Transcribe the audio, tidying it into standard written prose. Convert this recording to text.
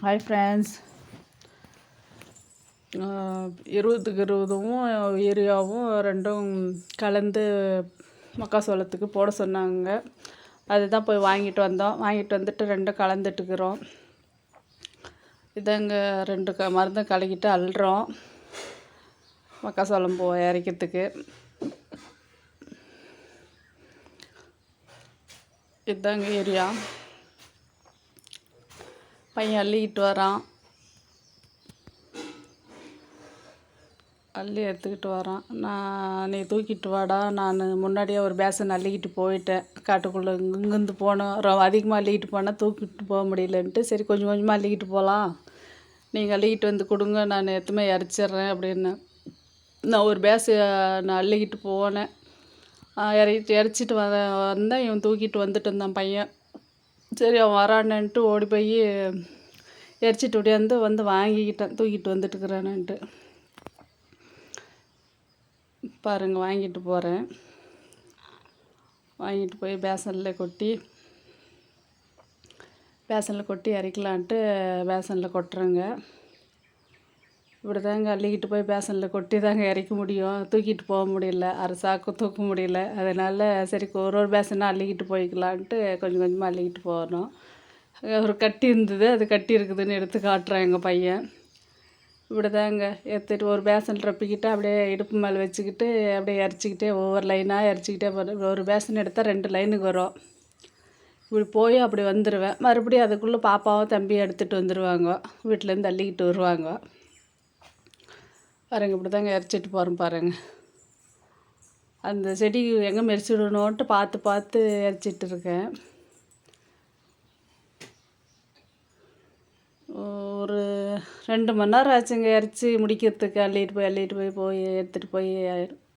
Hi friends. 20க்கு 20வும் யூரியாவும் ரெண்டும் கலந்து மக்காசோளத்துக்கு போட சொன்னாங்க. அதுதான் போய் வாங்கிட்டு வந்தோம். வாங்கிட்டு வந்துட்டு ரெண்டும் கலந்துட்டுக்கிறோம். இதாங்க ரெண்டு மருந்தும் கலக்கிட்டு அள்ளுறோம் மக்காசோளம் இறைக்கிறதுக்கு. இதாங்க யூரியா. பையன் அள்ளிக்கிட்டு வரான், அள்ளி எடுத்துக்கிட்டு வரான். நீ தூக்கிட்டு வாடா, நான் முன்னாடியே ஒரு பேசன் அள்ளிக்கிட்டு போயிட்டேன். காட்டுக்குள்ளே இங்கேருந்து போனோம், அதிகமாக அள்ளிக்கிட்டு போனால் தூக்கிட்டு போக முடியலன்ட்டு, சரி கொஞ்சம் கொஞ்சமாக அள்ளிக்கிட்டு போகலாம், நீங்கள் அள்ளிக்கிட்டு வந்து கொடுங்க, நான் எத்துமே இறச்சிட்றேன் அப்படின்னு. நான் ஒரு நான் அள்ளிக்கிட்டு போனேன். இறச்சிட்டு வந்தேன். இவன் தூக்கிட்டு வந்துட்டு இருந்தான் பையன். சரி அவன் வரானன்ட்டு ஓடி போய் எரிச்சிட்டு வந்து வாங்கிக்கிட்டேன், தூக்கிட்டு வந்துட்டுக்கிறேன்னுட்டு. பாருங்கள், வாங்கிட்டு போகிறேன். வாங்கிட்டு போய் பேசனில் கொட்டி இறக்கலான்ட்டு பேசனில் கொட்டுறேங்க. இப்படி தாங்க அள்ளிக்கிட்டு போய் பேசனில் கொட்டி தாங்க இறக்க முடியும். தூக்கிட்டு போக முடியல, அரை சாக்கு தூக்க முடியல. அதனால் சரி ஒரு பேசனாக அள்ளிக்கிட்டு போய்க்கலான்ட்டு கொஞ்சம் கொஞ்சமாக அள்ளிக்கிட்டு போகணும். ஒரு கட்டி இருந்தது, அது கட்டி இருக்குதுன்னு எடுத்து காட்டுறான் எங்கள் பையன். இப்படி தாங்க எடுத்துகிட்டு ஒரு பேசன் ரப்பிக்கிட்டு அப்படியே இடுப்பு மேலே வச்சுக்கிட்டு அப்படியே இறச்சிக்கிட்டே ஒவ்வொரு லைனாக இறச்சிக்கிட்டே போகிறேன். ஒரு பேசன் எடுத்தால் 2 லைனுக்கு வரும். இப்படி போய் அப்படி வந்துடுவேன். மறுபடியும் அதுக்குள்ளே பாப்பாவும் தம்பியும் எடுத்துகிட்டு வந்துடுவாங்க, வீட்டிலேருந்து அள்ளிக்கிட்டு வருவாங்க. பாருங்கள், இப்படி தாங்க இறச்சிட்டு போகிறேன் பாருங்கள். அந்த செடி எங்கே மெரிச்சிடணுன்ட்டு பார்த்து இறச்சிட்டு இருக்கேன். ஒரு 2 மணி நேரம் ஆச்சுங்க இறச்சி முடிக்கிறதுக்கு. அள்ளிட்டு போய் எடுத்துகிட்டு போய்